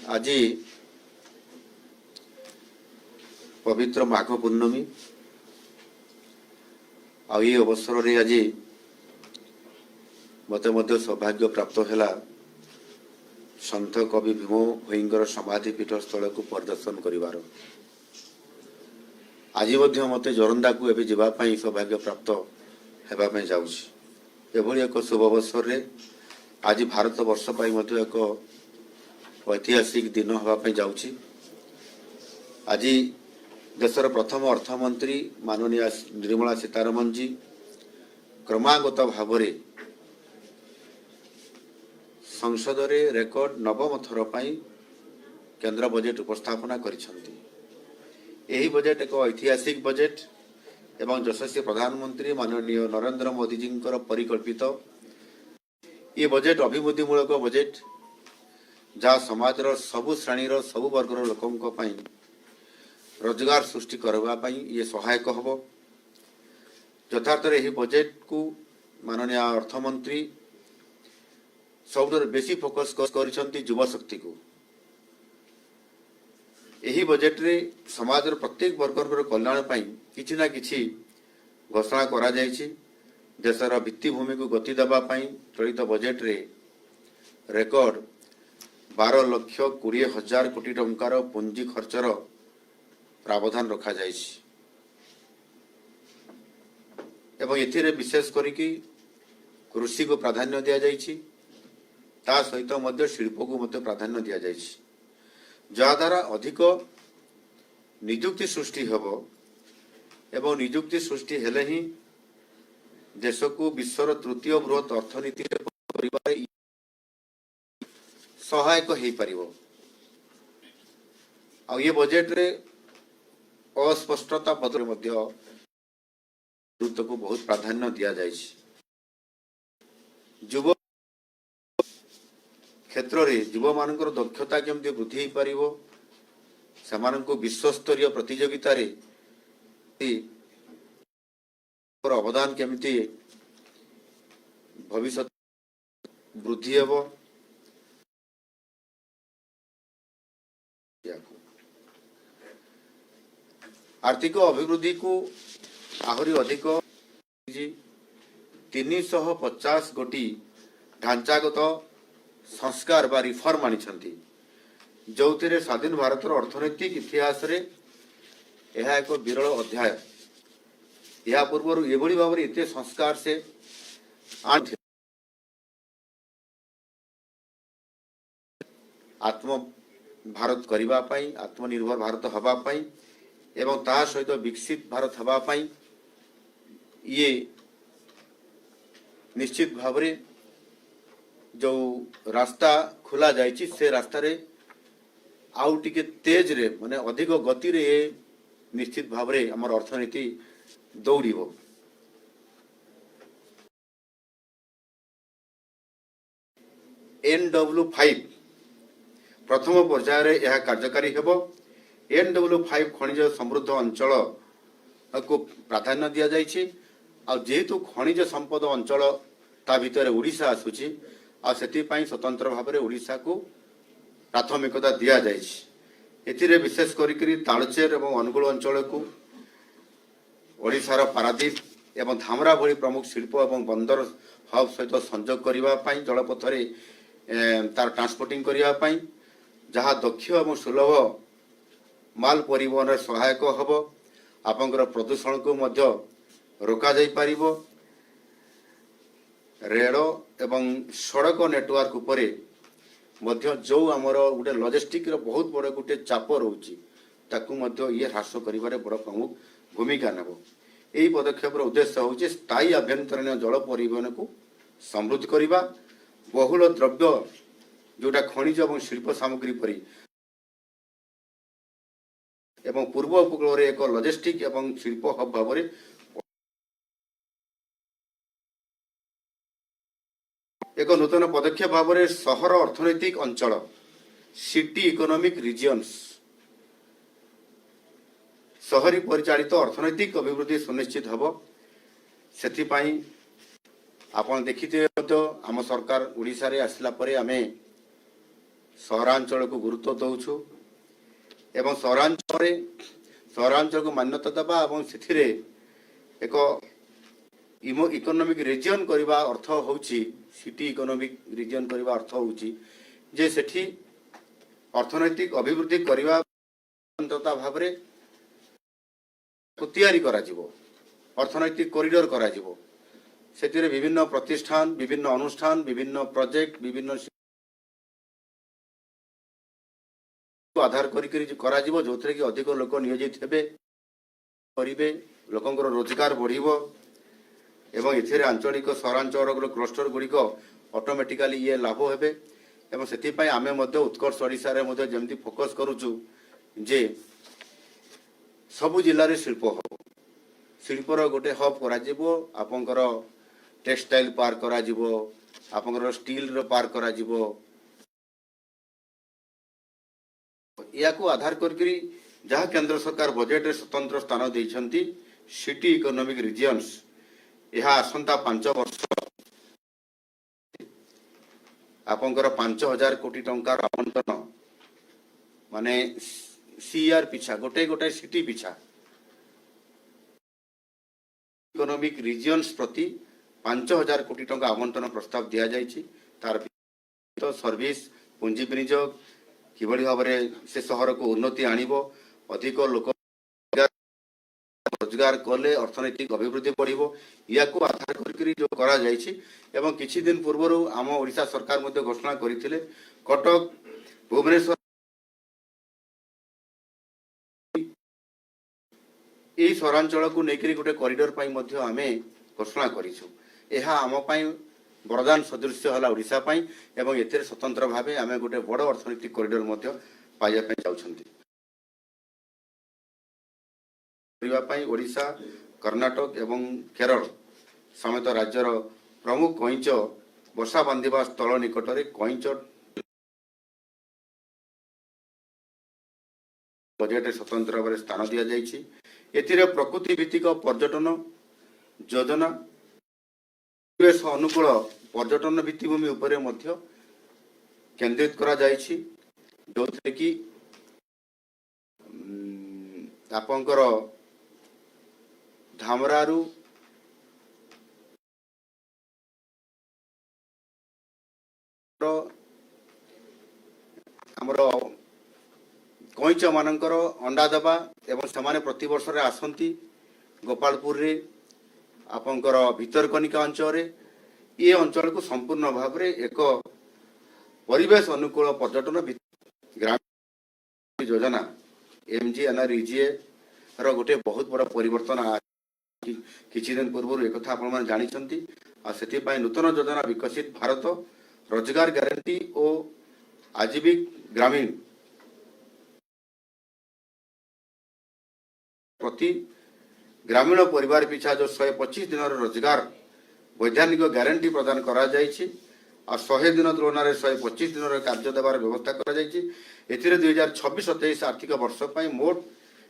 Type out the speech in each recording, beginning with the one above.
आज पवित्र माघ पूर्णमी आई अवसर रे आज मत सौभाग्य प्राप्त है सन्थ कवि भीम भोईंकर समाधि पीठ स्थल को परिदर्शन करिवार। आज मत जोरंदा को एवं जावाई सौभाग्य प्राप्त होगापी जाऊँगी। एक शुभ अवसर रे आज भारत वर्ष पर एक ऐतिहासिक दिन होगापी जाऊँगी। आज देशर प्रथम अर्थमंत्री माननीय निर्मला सीतारमण जी क्रमागत भाव संसद रे रेकर्ड नवम थर पाई केंद्र बजेट उपस्थापना करिसेंती। एही बजेट एक ऐतिहासिक बजेट एवं यशस्वी प्रधानमंत्री माननीय नरेंद्र मोदी जी परिकल्पित ये बजेट अभिवृद्धिमूलक बजेट जहाँ समाजर सबु श्रेणीर सबु वर्गर लोकों पई रोजगार सृष्टि करने ये सहायक हम। यथार्थ यही बजेट को माननीय अर्थमंत्री सब बेसी फोकस कर युवा शक्ति को। यही बजेट रे समाजर प्रत्येक वर्गर कल्याण किछि ना किछि घोषणा करा जायछि। देशर भित्तिभूमि को गति देबा चलित बजेट रे रेकर्ड 12,20,000 कोटी टंकार पुंजी खर्चर प्रावधान रखा जायछि एवं एथिरे विशेष करिकि कृषि को प्राधान्य दिया जायछि। ता सहित मध्य शिल्प को मध्य प्राधान्य दिया जायछि जहाद्वारा अधिक नियुक्ति सृष्टि हेबो एवं नियुक्ति सृष्टि हेले ही देश को विश्वर तृतीय बृहत अर्थनीति सहायक हो पारिबो। आ ये बजेट रे अस्पष्टता बदल मध्य गुरुत्व को बहुत प्राधान्य दिया जायछि। युव क्षेत्र रे युवा मानकर दक्षता केमती वृद्धि हो पारिबो सेमानंको विश्वस्तरीय प्रतियोगिता रे अवदान केमती भविष्य वृद्धि हेबो। आर्थिक अभिवृद्धि को आहरी अधिक 350 गोटी ढांचागत संस्कार बा रिफॉर्म आनी जो स्वाधीन भारतर अर्थनैतिक इतिहास रे यह एक विरल अध्याय। या पूर्व एभली भाव एत संस्कार से आत्म भारत करबा पई आत्मनिर्भर भारत हवा पई एवं ता सहित विकसित भारत हवा पई ये निश्चित भाव रे जो रास्ता खुला जायछि से रास्ता रे आउ टिके तेज रे माने अधिक गति रे निश्चित भाव रे हमर अर्थनीति दौड़िबो। NW5 प्रथम पर्याय रे यह कार्यकारी हेबो। NW5 खनिज समृद्ध अंचल को प्राधान्य दिया जायछि। आ जेहेतु खनिज संपद अंचल ता भितर ओडिशा आसुछि आ सेति पई स्वतंत्र भाव रे ओडिशा को प्राथमिकता दिया जायछि। एथिरे विशेष करिकरी तालचेर एवं अनुगुल अंचल को ओडिशार पारादीप एवं धामरा भली प्रमुख शिल्प एवं बंदर हब सहित संयोग करबा पई जलपथरे तार ट्रांसपोर्टिंग करबा पई जहाँ दक्ष एवं सुलभ माल परिवहन रे सहायक हबो। आपनकर प्रदूषण को मध्य रोका जाई पारिबो। रेल एवं सड़क नेटवर्क उपरे मध्य जो आमर गोटे लॉजिस्टिक रो बहुत बड़ गोटे चाप रोची ताकू मध्य ये ह्रास करिबारे बड़ प्रमुख भूमिका नेबो। एही पदक्षेप उद्देश्य होची स्थायी आभ्यंतरीण जल परिवहन को समृद्ध करिबा। बहुल द्रव्य जोटा खनिज एवं शिल्प सामग्री परी एवं पूर्व उपकूल रे एक लॉजिस्टिक एवं शिल्प हब भाव रे एक नूतन पदक्षेप भाव में सहर अर्थनैतिक अंचल सिटी इकोनॉमिक रीजियंस सहरी परिचालित अर्थनैतिक अभिवृद्धि सुनिश्चित हब। सेथिपाई आपण देखिथे आम सरकार ओडिशा रे आसला परे आमे सहरांचल को गुरुत्व दौछु एवं सहरांचल को मान्यता देवा और से एक इकोनॉमिक रीजन करने अर्थ होची सिटी इकोनॉमिक रीजन करने अर्थ होची जे सेठी अर्थनैतिक अभिवृद्धि करने भाव तैयारी करा जिवो अर्थनैतिक कॉरिडोर करा जिवो से विभिन्न प्रतिष्ठान विभिन्न अनुष्ठान विभिन्न प्रोजेक्ट विभिन्न आधार करा जिवो जोथरे कि अधिक लोक नियोजित हेबे करिवे लोकंकर रोजगार बढ़िबो एवं एथिरे आंचलिक सहरांचल क्लस्टर गुड़िक ऑटोमेटिकली ये लाभ हेबे एवं सेति पई आमे मध्ये उत्कर्ष ओडिसा रे मध्ये जेमति फोकस करूछु जे सबु जिल्ला रे शिल्प हो शिल्पर गोटे हब करा जिवो आपनकर टेक्सटाइल पार्क करा जिवो आपनकर स्टील रो पार्क करा जिवो या को आधार करकरी जहाँ केंद्र सरकार बजेट रे स्वतंत्र स्थान देइछंती सिटी इकोनॉमिक रीजन्स यह आसंता 5 वर्ष आपनकर 5000 कोटी टंकार आवंटन माने सीआर पिछा गोटे गोटे सिटी पिछा इकोनॉमिक रीजन्स प्रति 5000 कोटी टंका आवंटन प्रस्ताव दिया जाइछि तार तो सर्विस पुंजी विनियोग किभଳି भाବରେ से सहर को उन्नति आनिबो अधिक लोक रोजगार कले अर्थनैतिक अभिवृद्धि बढ़िबो या को आधार करकरी जो करा जाइछि एवं किछि दिन पूर्वरु आम ओडिशा सरकार मध्ये घोषणा करिथिले कटक भुवनेश्वर एई सहरांचल को नेकरी गोटे कॉरिडोर पई मध्ये आमे घोषणा करिछु एहा आम पई वरदान सदृश हला ओडिशा पई एवं एथिरे स्वतंत्र भावे आमे गोटे बड़ अर्थनैतिक कॉरिडोर मध्ये पाइया पई जाउछंती परिवा पई ओडिशा कर्नाटक एवं केरल समेत राज्यर प्रमुख कइंच वर्षा बांधिबा स्थल निकटरे कइंच बजेट स्वतंत्र भाव स्थान दिया जाइछि एथिरे प्रकृति भित्तिक पर्यटन योजना परिवेश अनुकूल पर्यटन भित्तिभूमि उपरे मध्य केंद्रित करा जाइछि जोथे कि आपनकर धामरारू हमर कइंच मानकर अंडा दबा एवं समाने प्रति वर्ष रे आसंती गोपालपुर रे आपनकर भितरकनिका अंचल रे ये अंचल को संपूर्ण भाव रे एक परिवेश अनुकूल पर्यटन ग्रामीण योजना MGNREGA रो गोटे बहुत बड़ा परिवर्तन किछि दिन पूर्व एक कथा आपण माने जानि छंती आ सेति पई नूतन योजना विकसित भारत रोजगार गारंटी और आजीविक ग्रामीण प्रति ग्रामीण परिवार पिछा जो 125 दिन रोजगार वैधानिक गारंटी प्रदान करा जाइछि आ 100 दिन तुलन में 125 दिन कार्य देवार व्यवस्था करा जाइछि एथिरे 2026-27 आर्थिक वर्ष पई मोट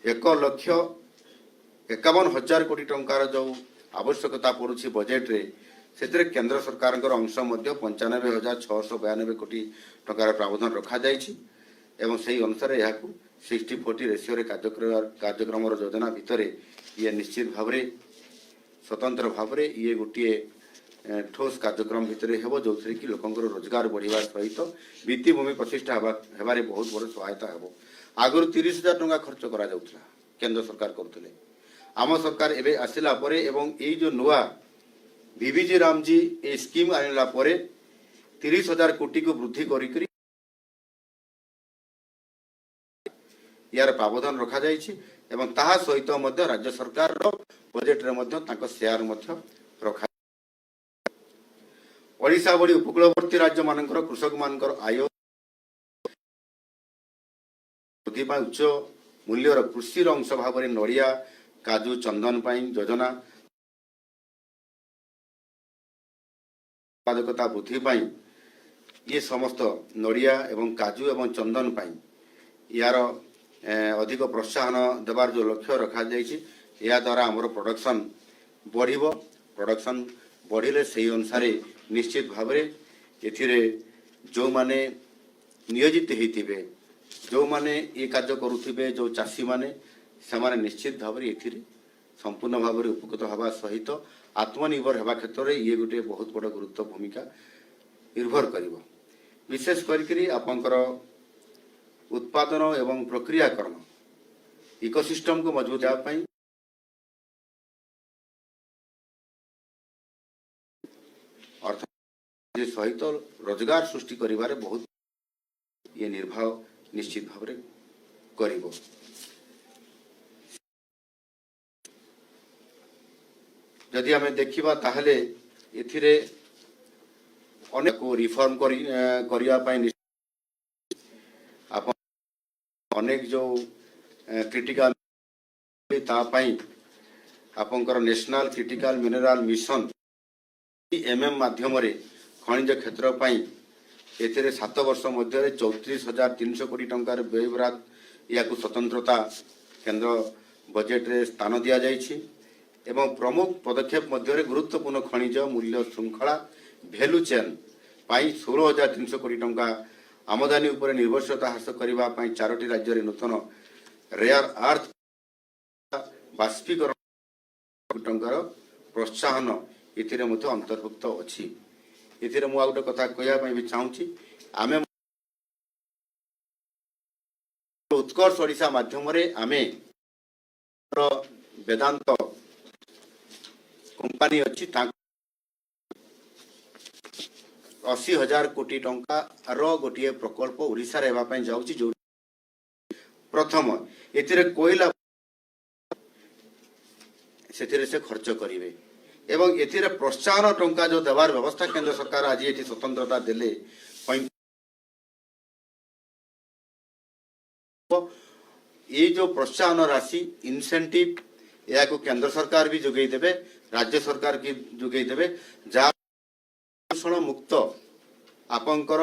1,51,000 कोटी टंकार जो आवश्यकता पड़ुछि बजेट रे सेतरे केंद्र सरकार अंश मध्य 95,692 कोटी टंकार प्रावधान रखा जाइछि एवं सही अनुसार यह 60-40 रेशियो रे कार्यक्रम योजना भितर ये निश्चित भाव स्वतंत्र भाव ये गोटे ठोस कार्यक्रम भितर हेबो जो कि लोकंकर रोजगार बढ़िबा सहित भित्तिभूमि प्रतिष्ठा हेबारे बहुत बड़ सहायता हेबो आगुर 30,000 टंका खर्च करा जाउथला केंद्र सरकार करथले आम सरकार एबे आसिला परे एवं ए जो नुआ बीबीजी रामजी ए स्कीम आनिला परे 30,000 कोटी को वृद्धि करी यार प्रावधान रखा जाइछि एवं ताहा सहित मध्य राज्य सरकार रो बजेट रे मध्य ताको शेयर मध्य रखा ओडिशा बड़ी उपकूलवर्ती राज्य मानकर कृषक मानकर आय वृद्धि पाई उच्च मूल्यर कृषि अंश भाव में नड़िया काजू चंदन पाई योजना उत्पादकता वृद्धि पाई ये समस्त नड़िया एवं काजू एवं चंदन पाई यार अधिक प्रोत्साहन देवार जो लक्ष्य रखा जाइछि या द्वारा हमर प्रोडक्शन बढ़िबो प्रोडक्शन बढ़िले सही अनुसार निश्चित भाव एथिरे जो माने नियोजित होते जो माने ये कार्य करुथिबे जो चाषी माने से निश्चित भाव में संपूर्ण भाव में उपकृत हवा सहित आत्मनिर्भर हवा क्षेत्र में ये गोटे बहुत बड़ गुरुत्व भूमिका निर्भर करिवो। विशेष करी आपंकर उत्पादन एवं प्रक्रियाकरण इकोसिस्टम को मजबूत करने अर्थ सहित रोजगार सृष्टि करिवारे बहुत ये निर्भाव निश्चित भाव में करिवो। जदि आम देखा ताहले एथिरे अनेक रिफॉर्म अनेक जो क्रिटिकल आपंकर national critical mineral mission MM माध्यम खनिज क्षेत्र एथिरे 7 वर्ष मध्य 34,300 कोटी टंकार व्ययबराद या स्वतंत्रता केंद्र बजेट रे स्थान दिया जाइछि एवं प्रमुख पदक्षेप मध्य गुरुत्वपूर्ण खनिज मूल्य श्रृंखला भैल्यू चेन 16,300 कोटी टंका आमदानी उपर निर्भरशीलता ह्रास करने 4टी राज्य में नूतन रेयर अर्थ बाष्पीकरण टंकार प्रोत्साहन एथिरे मध्य अंतर्भुक्त अछि। एथिरे मु गोटे कथा कहया भी चाहूँगी आमे उत्कर्ष ओडिशा माध्यम आमे वेदांत कंपनी अच्छी 80,000 कोटी टंका गोटे प्रकल्प ओडिशा रे हेबा पई जाउची जो प्रथम एथिरे कोयला सेथिरे से खर्च करिवे एवं एथिरे प्रोत्साहन टंका जो देवार व्यवस्था केंद्र सरकार आज एथि स्वतंत्रता देले ये जो प्रोत्साहन राशि इंसेंटिव या को केंद्र सरकार भी जोगई देबे राज्य सरकार की जोगई देबे जा प्रदूषण मुक्त आपंकर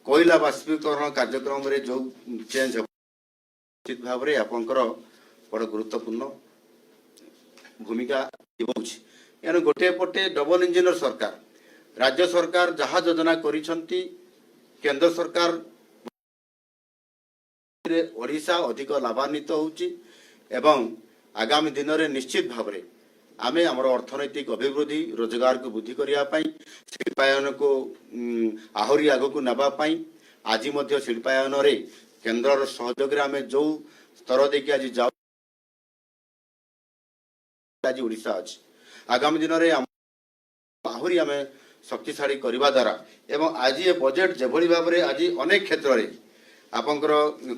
कोयला बाष्पीकरण कार्यक्रम रे जो चेंज निश्चित भाव में आपंकर बड़ गुरुत्वपूर्ण भूमिका निभाउछि। एनु गोटे पटे डबल इंजिनियर सरकार राज्य सरकार जहाँ योजना करिसंती केंद्र सरकार ओडिशा अधिक लाभान्वित होउछि एवं आगामी दिन में निश्चित भाव में आमे हमर अर्थनैतिक अभिवृद्धि रोजगार को वृद्धि करिया पई शिल्पायन को आहरी आग को नबा पई आज मध्य शिल्पायन रे केंद्र सहयोग रे आमे जो स्तर देखि आज जाउ आज ओडिशा अछि आगामी दिन में आहरी आमे शक्तिशाली करबा द्वारा एवं आज ये बजेट जेभली भाव में आज अनेक क्षेत्र में आपंकर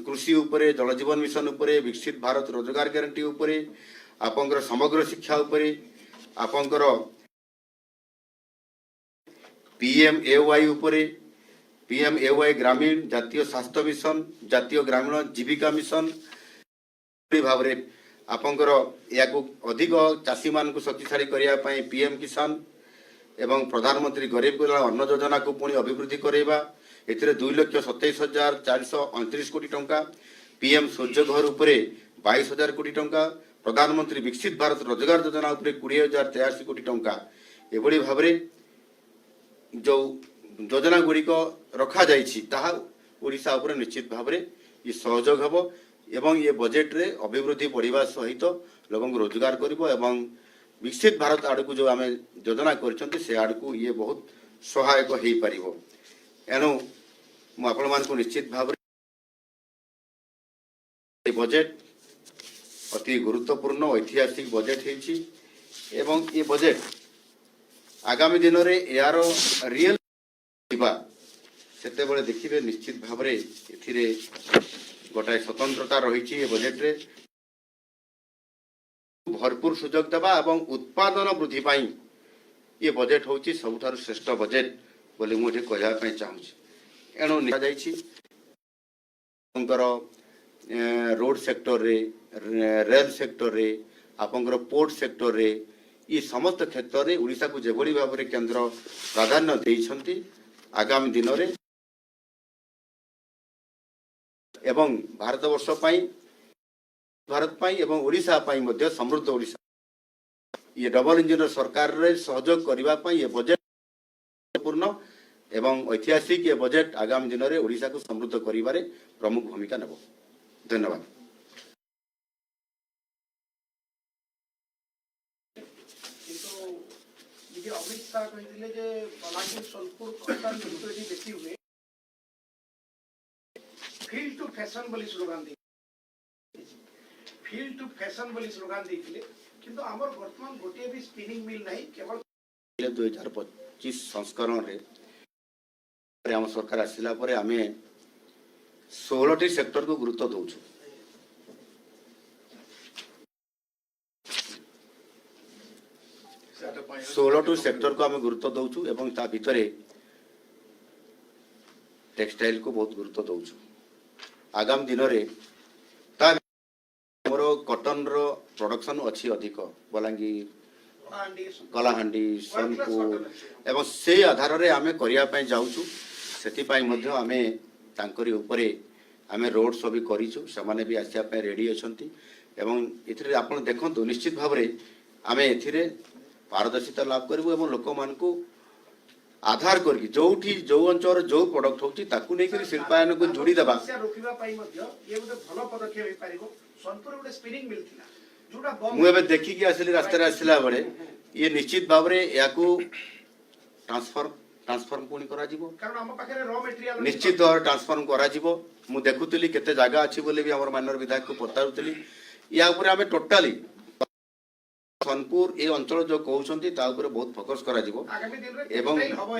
कृषि उपरे जल जीवन मिशन उपरे विकसित भारत रोजगार गारंटी उपरे आपंकर समग्र शिक्षा उपरे आपंकर पीएमएवाई उपरे पीएमएवाई ग्रामीण जातीय स्वास्थ्य मिशन जातीय ग्रामीण जीविका मिशन भाव में आपंकर या अधिक चाषी मान को शक्तिशाली करने पीएम किसान एवं प्रधानमंत्री गरीब कल्याण अन्न योजना को पुणी अभिवृद्धि करवा एथिरे 2,27,429 कोटी टंका पीएम सूर्य घर उपरे 22,000 कोटी टंका प्रधानमंत्री विकसित भारत रोजगार योजना उपरे 20,083 कोटी टंका एभली भाव जो योजना गुड़िक रखा जाइछि ताहा ओडिशा उपरे निश्चित भाव में ये सहयोग हेबो एवं ये बजेट रे अभिवृद्धि बढ़िबा सहित लोगों को रोजगार करिवो एवं विकसित भारत आड़ को जो आमे योजना करछंती से आड़ को ये बहुत सहायक हेई परिवो। एनु मु आपण मान को निश्चित भाव बजेट अति गुरुत्वपूर्ण ऐतिहासिक बजेट है एवं ये बजेट आगामी दिन में यार रियल से देखिए निश्चित भाव में गोटाए स्वतंत्रता रही बजेट रे भरपूर सुजोग देवा और उत्पादन वृद्धि पाई ये बजेट हूँ सबुठार श्रेष्ठ बजेट बोली मुझे कहवाई चाहूँगी। एणु रोड सेक्टर रे रेल सेक्टर रे आपंकर पोर्ट सेक्टर रे ये समस्त क्षेत्र में ओडिशा को जेभली भाव में केंद्र प्राधान्य देइछंती आगामी दिन में एवं भारतवर्ष भारत पाई एवं ओडिशा पाई मध्य समृद्ध ओडिशा ये डबल इंजिन सरकार रे सहयोग करबा पाई ये बजेट पूर्ण ଏବଂ ଐତିହାସିକ ଏ ବଜେଟ୍ ଆଗାମୀ ଦିନରେ ଓଡ଼ିଶାକୁ ସମୃଦ୍ଧ କରିବାରେ ପ୍ରମୁଖ ଭୂମିକା ନେବ। ଧନ୍ୟବାଦ। अमित शाह कहते जे बलांगीर सोनपुर खंडान जो बेसी हुए फील्ड टू फैशन बोली स्लोगान दी फील्ड टू फैशन बोली स्लोगान देथिले किंतु हमर वर्तमान गोटे भी स्पिनिंग मिल नहीं केवल 2025 संस्करण रे आम सरकार आसिला परे आमे 16टी सेक्टर को गुरुत्व दउछु। 16 सेक्टर को आम गुरुत्व दउछु एवं ता भितरे टेक्सटाइल को बहुत गुरुत्व दउछु। आगामी दिन रे ता मोर कॉटन रो प्रोडक्शन अछि अधिक बलांगीर कलाहांडी सोनपुर एवं से आधार रे आमे करिया पय जाउछु। सेति पय मध्य आमे तांकरी उपरे आमे रोड शो भी करिछु समाने भी आसिया पय रेडी अछंती एवं इथिरे आपण देखंतु निश्चित भाव रे आमे एथिरे पारदर्शिता लाभ करिवो एवं लोक मान को आधार करके जोठी जो अंचल जो प्रोडक्ट होची ताकू नै करी शिल्पायन को जोड़ी देबा रोकिबा पय मध्य ये गोटे भलो पदक्षेप होई पारिबो। सोनपुर गोटे स्पिनिंग मिल थिला जोटा मु एबे देखि कि आसली रास्ता रे आसिला बडे ये निश्चित भाव रे याकू ट्रांसफॉर्म पुनी करा जीवो कारण हम पाखरे रॉ मटेरियल निश्चित भाव ट्रांसफॉर्म करा जीवो। मु देखुतली केते जागा अछि बोले भी हमर माननीय विधायक को पतारुतली या ऊपर हमें टोटली सोनपुर ए अंचल जो कहउछंती ता ऊपर बहुत फोकस करा जीवो आगामी दिन रे एवं हबो।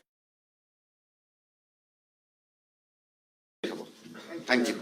Thank you.